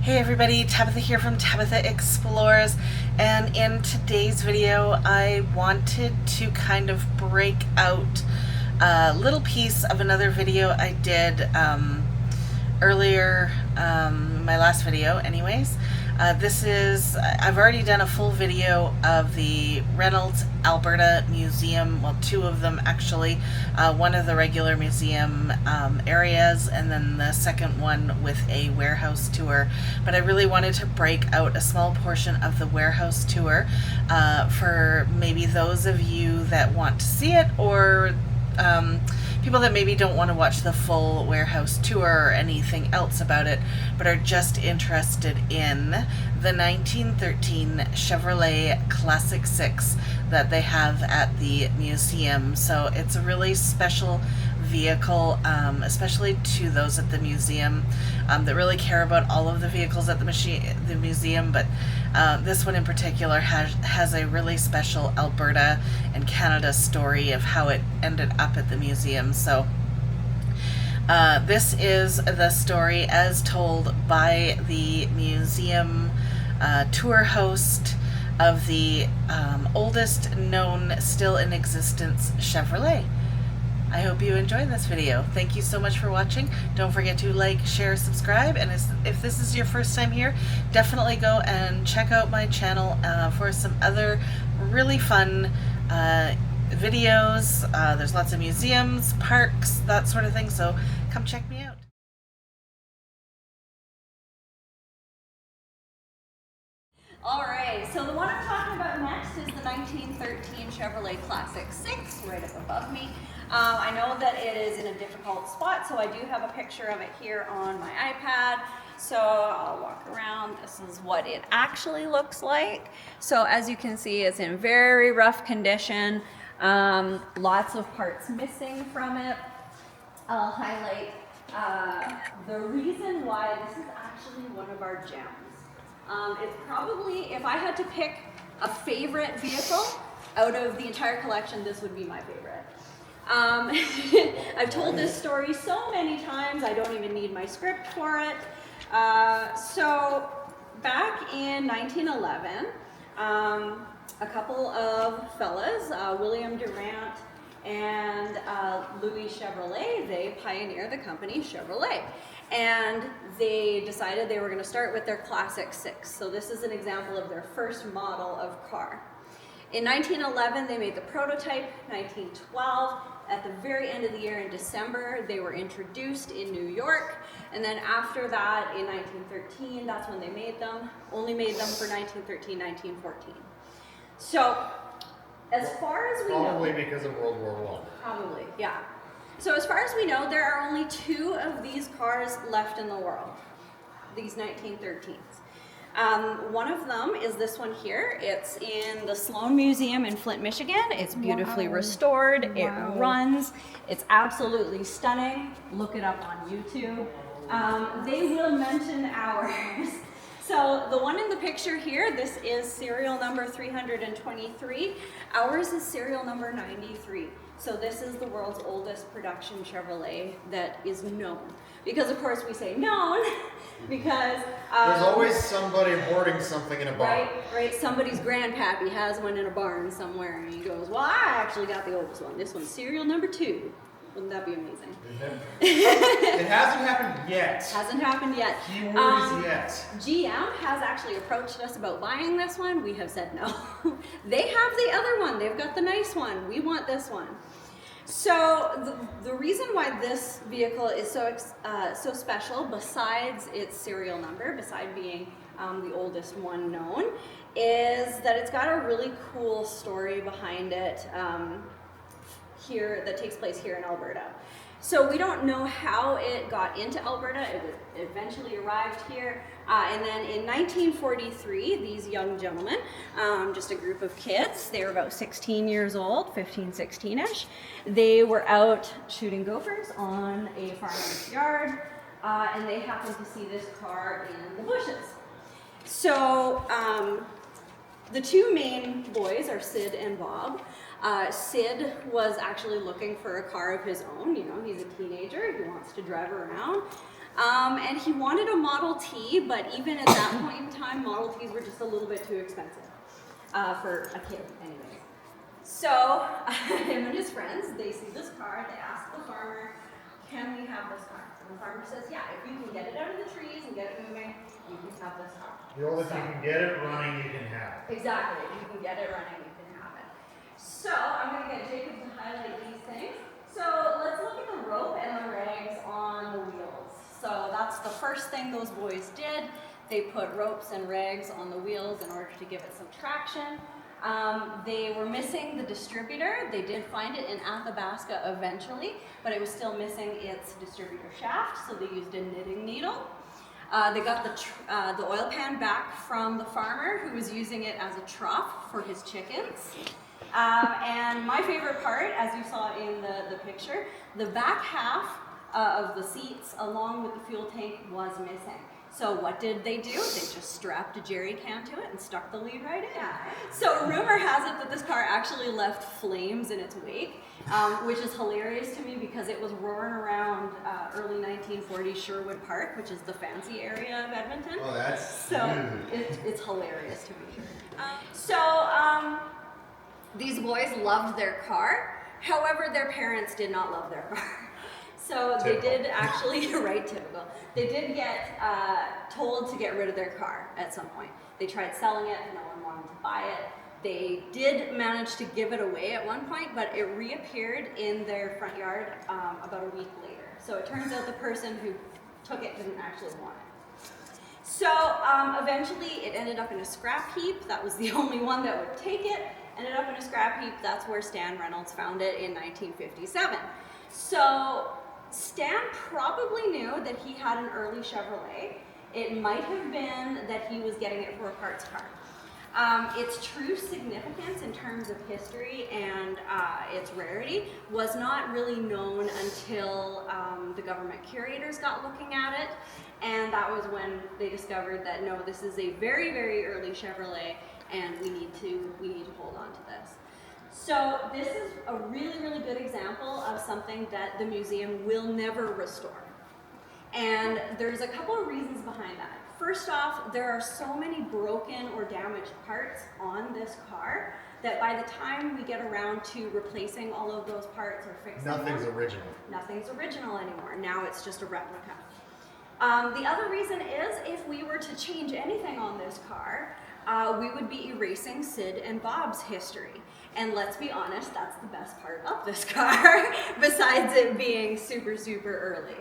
Hey everybody, Tabitha here from Tabitha Explores, and in today's video I wanted to kind of break out a little piece of another video I did earlier, my last video anyways. I've already done a full video of the Reynolds-Alberta Museum, well, two of them actually, one of the regular museum areas, and then the second one with a warehouse tour. But I really wanted to break out a small portion of the warehouse tour for maybe those of you that want to see it, or people that maybe don't want to watch the full warehouse tour or anything else about it, but are just interested in the 1913 Chevrolet Classic 6 that they have at the museum. So it's a really special vehicle, especially to those at the museum that really care about all of the vehicles at the museum, but this one in particular has a really special Alberta and Canada story of how it ended up at the museum. So this is the story as told by the museum tour host of the oldest known still in existence Chevrolet. I hope you enjoyed this video. Thank you so much for watching. Don't forget to like, share, subscribe, and if this is your first time here, definitely go and check out my channel for some other really fun videos. There's lots of museums, parks, that sort of thing, so come check me out. All right, so the one I'm talking about next is the 1913 Chevrolet Classic 6, right up above me. I know that it is in a difficult spot, so I do have a picture of it here on my iPad. So I'll walk around. This is what it actually looks like. So as you can see, it's in very rough condition. Lots of parts missing from it. I'll highlight the reason why this is actually one of our gems. It's probably, if I had to pick a favorite vehicle out of the entire collection, this would be my favorite. I've told this story so many times, I don't even need my script for it. So back in 1911, a couple of fellas, William Durant and Louis Chevrolet, they pioneered the company Chevrolet. And they decided they were going to start with their Classic 6. So this is an example of their first model of car. In 1911, they made the prototype. 1912, at the very end of the year in December, they were introduced in New York. And then after that, in 1913, that's when they made them. Only made them for 1913, 1914. So as far as we know... Probably because of World War I. Probably, yeah. So as far as we know, there are only 2 of these cars left in the world, these 1913s. One of them is this one here. It's in the Sloan Museum in Flint, Michigan. It's beautifully restored. It runs. It's absolutely stunning. Look it up on YouTube. They will mention ours. So the one in the picture here, this is serial number 323. Ours is serial number 93. So this is the world's oldest production Chevrolet that is known. Because of course we say known, because... there's always somebody hoarding something in a barn. Right. Somebody's grandpappy has one in a barn somewhere, and he goes, well, I actually got the oldest one. This one's serial number 2. Wouldn't that be amazing? It hasn't happened yet. Hasn't happened yet. Keyword is yet. GM has actually approached us about buying this one. We have said no. They have the other one. They've got the nice one. We want this one. So the reason why this vehicle is so special, besides its serial number, besides being the oldest one known, is that it's got a really cool story behind it. Here that takes place here in Alberta. So we don't know how it got into Alberta. It eventually arrived here. And then in 1943, these young gentlemen, just a group of kids, they were about 16 years old, 15, 16-ish. They were out shooting gophers on a farmer's yard, and they happened to see this car in the bushes. So the 2 main boys are Sid and Bob. Sid was actually looking for a car of his own. You know, he's a teenager, he wants to drive around. And he wanted a Model T, but even at that point in time, Model Ts were just a little bit too expensive for a kid anyway. So him and his friends, they see this car, they ask the farmer, can we have this car? And the farmer says, yeah, if you can get it out of the trees and get it moving, you can have this car. If you can get it running, you can have it. Exactly, if you can get it running, you can have it. So I'm going to get Jacob to highlight these things. So let's look at the rope and the rags on the wheels. So that's the first thing those boys did. They put ropes and rags on the wheels in order to give it some traction. They were missing the distributor. They did find it in Athabasca eventually, but it was still missing its distributor shaft, so they used a knitting needle. They got the oil pan back from the farmer who was using it as a trough for his chickens. And my favorite part, as you saw in the picture, the back half of the seats along with the fuel tank was missing. So what did they do? They just strapped a jerry can to it and stuck the lead right in. So rumor has it that this car actually left flames in its wake, which is hilarious to me because it was roaring around early 1940s Sherwood Park, which is the fancy area of Edmonton. Oh, that's so it's hilarious to me. These boys loved their car. However, their parents did not love their car. So they did actually, right, typical. They did get told to get rid of their car at some point. They tried selling it, no one wanted to buy it. They did manage to give it away at one point, but it reappeared in their front yard about a week later. So it turns out the person who took it didn't actually want it. So eventually it ended up in a scrap heap. That was the only one that would take it. Ended up in a scrap heap. That's where Stan Reynolds found it in 1957. So Stan probably knew that he had an early Chevrolet. It might have been that he was getting it for a parts car. Its true significance in terms of history and its rarity was not really known until the government curators got looking at it, and that was when they discovered that no, this is a very, very early Chevrolet, and we need to hold on to this. So this is a really, really good example of something that the museum will never restore. And there's a couple of reasons behind that. First off, there are so many broken or damaged parts on this car that by the time we get around to replacing all of those parts or fixing them, nothing's original. Nothing's original anymore. Now it's just a replica. The other reason is if we were to change anything on this car, we would be erasing Sid and Bob's history. And let's be honest, that's the best part of this car, besides it being super, super early.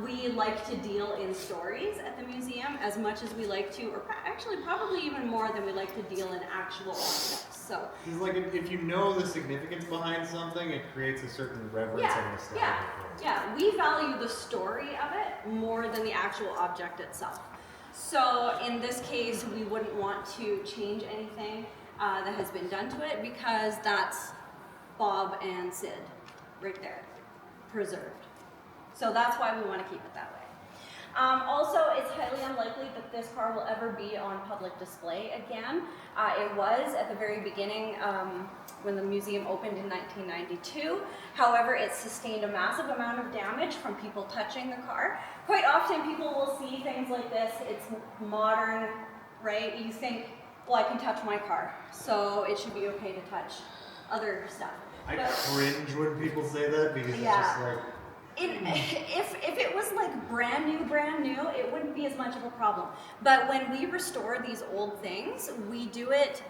We like to deal in stories at the museum as much as we like to, or actually probably even more than we like to deal in actual objects. So it's like if you know the significance behind something, it creates a certain reverence and nostalgia. Yeah, we value the story of it more than the actual object itself. So in this case, we wouldn't want to change anything that has been done to it because that's Bob and Sid right there, preserved. So that's why we want to keep it that way. Also, it's highly unlikely that this car will ever be on public display again. It was at the very beginning when the museum opened in 1992. However, it sustained a massive amount of damage from people touching the car. Quite often people will see things like this. It's modern, right? You think, well, I can touch my car, so it should be okay to touch other stuff. I cringe when people say that because it's just like... If it was like brand new, it wouldn't be as much of a problem. But when we restore these old things, we do it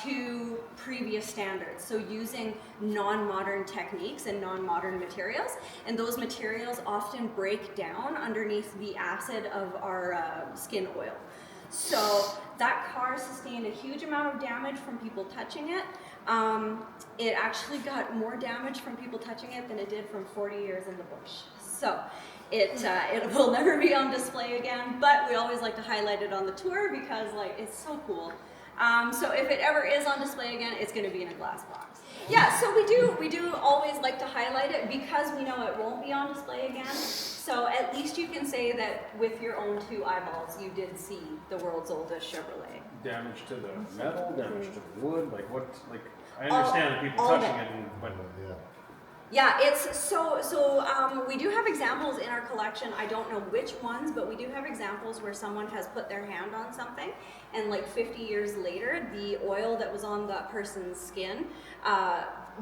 to previous standards. So using non-modern techniques and non-modern materials. And those materials often break down underneath the acid of our skin oil. So that car sustained a huge amount of damage from people touching it. It actually got more damage from people touching it than it did from 40 years in the bush. So it will never be on display again, but we always like to highlight it on the tour because like it's so cool. So if it ever is on display again, it's going to be in a glass box. Yeah, so we do always like to highlight it because we know it won't be on display again. So at least you can say that with your own two eyeballs, you did see the world's oldest Chevrolet. Damage to the metal, damage to the wood, like what, like I understand the people touching it, but Yeah, it's so we do have examples in our collection. I don't know which ones, but we do have examples where someone has put their hand on something, and like 50 years later, the oil that was on that person's skin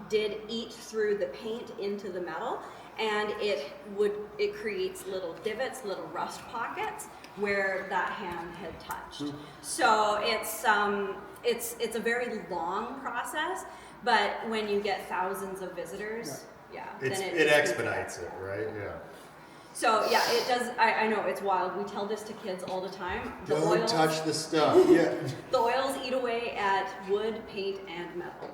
did eat through the paint into the metal, and it creates little divots, little rust pockets where that hand had touched. So it's a very long process, but when you get thousands of visitors, then it expedites it, right? Yeah. So yeah, it does. I know it's wild. We tell this to kids all the time. Don't touch the stuff. Yeah. The oils eat away at wood, paint, and metal.